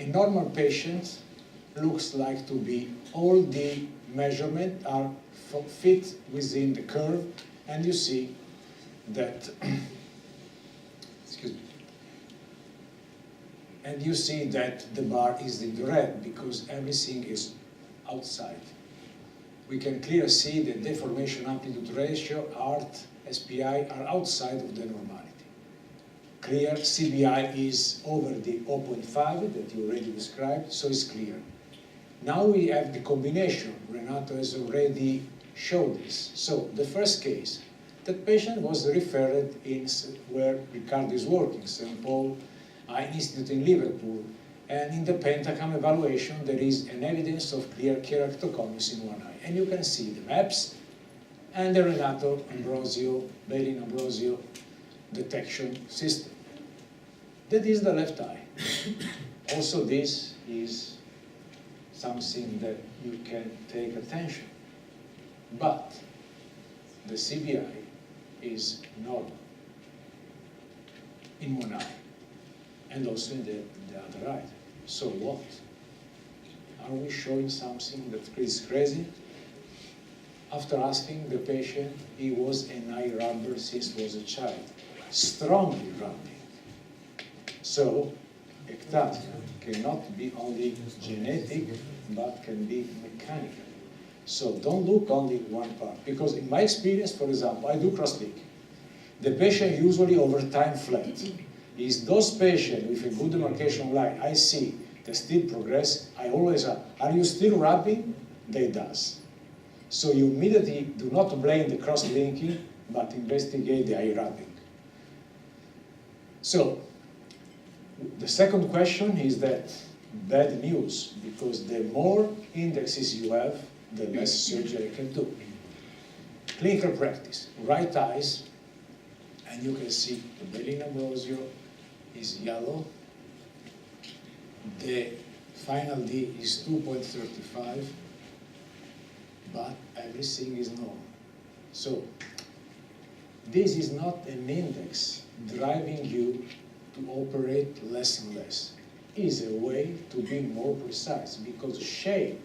a normal patient looks like to be all the measurements are fit within the curve, and you see that excuse me, and you see that the bar is in red because everything is outside. We can clearly see the deformation amplitude ratio, ART, SPI are outside of the normality. Clear, CBI is over the 0.5 that you already described, so it's clear. Now we have the combination. Renato has already showed this. So the first case, that patient was referred in where Riccardo is working, St. Paul Eye Institute in Liverpool, and in the pentacam evaluation there is an evidence of clear keratoconus in one eye. And you can see the maps and the Renato Ambrosio, Ambrosio detection system. That is the left eye. Also this is something that you can take attention. But the CBI is normal in one eye and also in the other eye. So what? Are we showing something that is crazy? After asking the patient, he was an eye rubber since he was a child, strongly rubbing. So ectasia cannot be only genetic, but can be mechanical. So don't look only one part, because in my experience, for example, I do cross-link. The patient usually over time flat. Is those patients with a good demarcation line, I see they still progress, I always ask, are you still rubbing? They does. So you immediately do not blame the cross-linking, but investigate the eye rubbing. So the second question is that bad news, because the more indexes you have, the less surgery you can do. Clinical practice, right eyes, and you can see the Ambrósio is yellow, the final D is 2.35, but everything is normal. So this is not an index driving you to operate less and less. It is a way to be more precise, because shape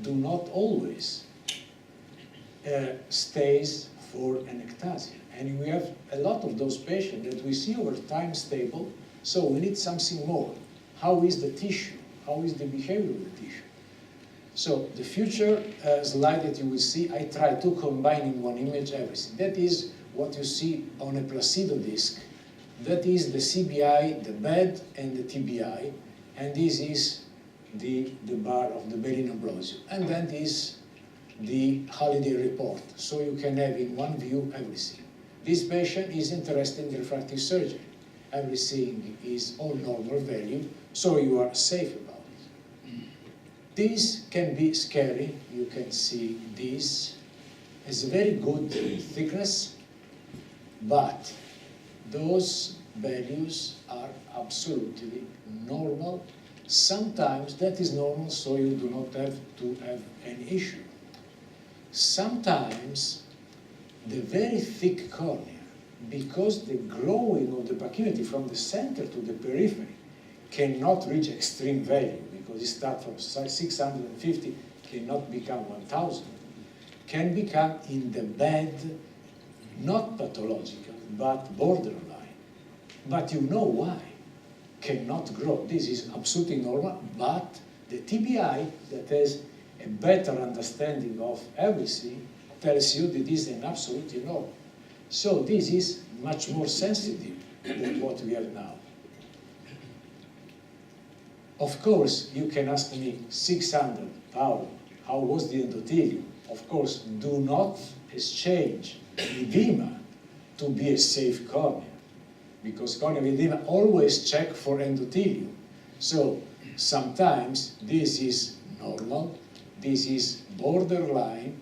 do not always stays for an ectasia. And we have a lot of those patients that we see over time stable, so we need something more. How is the tissue? How is the behavior of the tissue? So the future slide that you will see, I try to combine in one image everything. That is what you see on a placebo disc. That is the CBI, the bed, and the TBI, and this is the bar of the Ambrósio. And then this the holiday report, so you can have in one view everything. This patient is interested in refractive surgery. Everything is all normal value, so you are safe about it. This can be scary. You can see this is a very good thickness, but those values are absolutely normal. Sometimes that is normal, so you do not have to have an issue. Sometimes the very thick cornea, because the growing of the pachymetry from the center to the periphery cannot reach extreme value, because it starts from 650, cannot become 1000, can become in the bed, not pathological, but borderline. But you know why? Cannot grow. This is absolutely normal, but the TBI that has a better understanding of everything tells you that this is an absolutely normal. So this is much more sensitive than what we have now. Of course, you can ask me, 600, Paolo, how was the endothelium? Of course, do not exchange edema to be a safe cornea, because corneal edema always check for endothelium. So sometimes this is normal, this is borderline.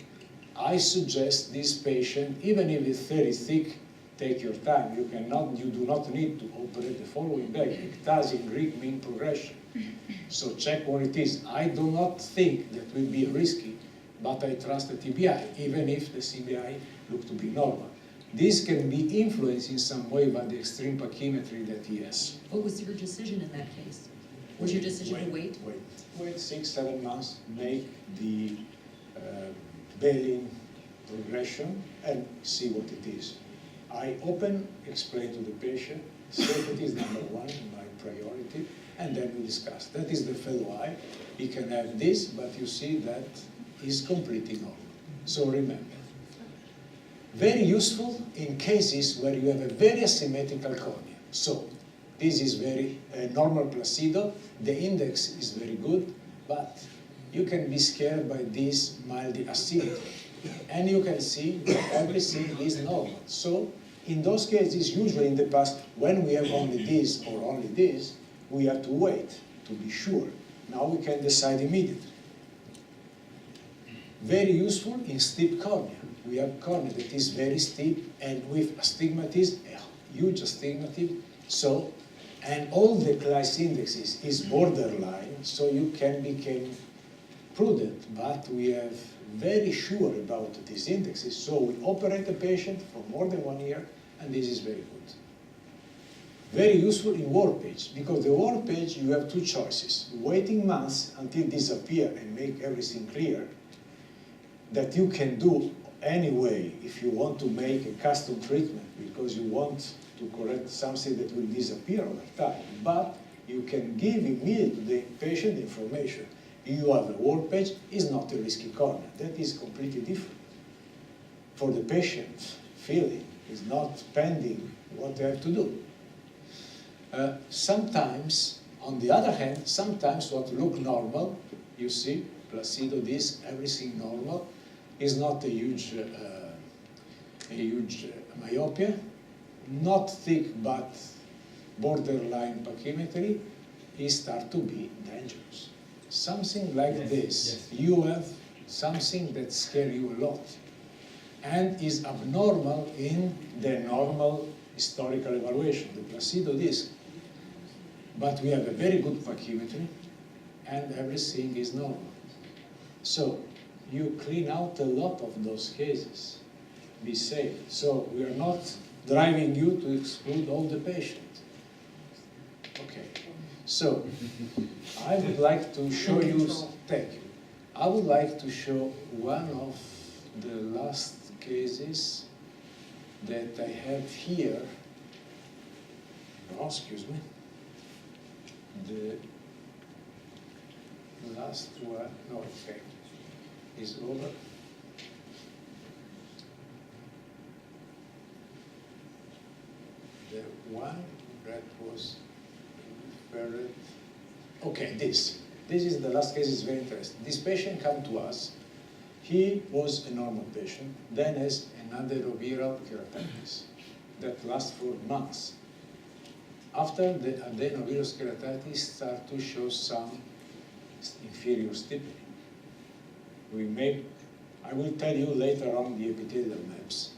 I suggest this patient, even if it's very thick, take your time. You do not need to operate the following day. Ectasia in Greek means progression. So check what it is. I do not think that will be risky, but I trust the TBI, even if the CBI look to be normal. This can be influenced in some way by the extreme pachymetry that he has. What was your decision in that case? Was your decision to wait? Wait 6-7 months, make the baleen progression and see what it is. I explain to the patient, safety is number one, my priority, and then we discuss. That is the fellow eye. He can have this, but you see that is completely normal. So remember, very useful in cases where you have a very asymmetrical cornea. So this is very normal placido. The index is very good, but you can be scared by this mild asymmetry. And you can see that everything is normal. So in those cases, usually in the past, when we have only this or only this, we have to wait to be sure. Now we can decide immediately. Very useful in steep cornea. We have cornea that is very steep and with astigmatism, a huge astigmatism. So, and all the class indexes is borderline, so you can become prudent, but we are very sure about these indexes. So we operate the patient for more than 1 year, and this is very good. Very useful in warpage, because the warpage you have two choices. Waiting months until disappear and make everything clear, that you can do anyway if you want to make a custom treatment, because you want to correct something that will disappear over time. But you can give immediately to the patient information. You have a warpage, is not a risky cornea. That is completely different. For the patient, feeling is not pending what they have to do. Sometimes, on the other hand, sometimes what look normal, you see, placido disc, everything normal, is not a huge myopia, not thick but borderline pachymetry, it start to be dangerous. Something like this, you have something that scares you a lot and is abnormal in the normal historical evaluation, the placido disc. But we have a very good pachymetry and everything is normal. So you clean out a lot of those cases. Be safe. So we are not driving you to exclude all the patients. Okay. So I would like to show you, thank you. I would like to show one of the last cases that I have here. Oh, excuse me. The last one, no, okay, is over. The one that was referred. Okay, this is the last case, is very interesting. This patient came to us. He was a normal patient, then has an adenoviral keratitis that lasts for months. After the adenovirus keratitis start to show some inferior stiffening. I will tell you later on the epithelial maps.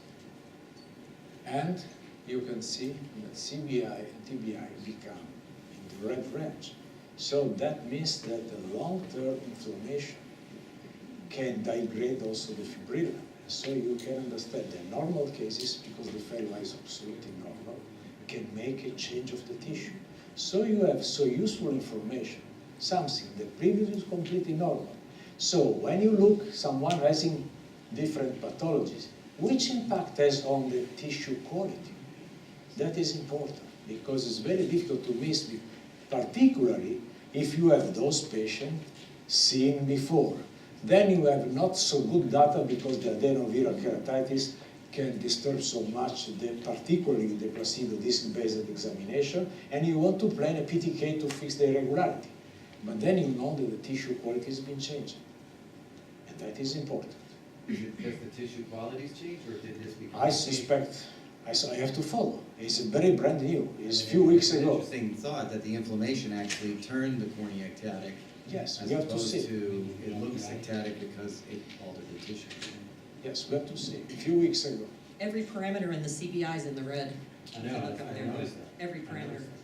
And you can see that CBI and TBI become in the red range. So that means that the long-term inflammation can degrade also the fibrillum. So you can understand the normal cases, because the fellow is absolutely normal, can make a change of the tissue. So you have so useful information, something that previously was completely normal. So when you look someone having different pathologies, which impact has on the tissue quality? That is important, because it's very difficult to miss, particularly if you have those patients seen before. Then you have not so good data, because the adenoviral keratitis can disturb so much, particularly the placido disc-based examination, and you want to plan a PTK to fix the irregularity. But then you know that the tissue quality has been changing, and that is important. Has the tissue qualities changed, or did this become? I suspect, I have to follow. It's very brand new. It's a few weeks ago. Interesting thought that the inflammation actually turned the cornea ectatic. Yes, as we have to opposed see. to it looks ectatic because it altered the tissue. Yes, we have to see. A few weeks ago. Every parameter in the CBI is in the red. I know, Look up I there. noticed that. Every I parameter. noticed that.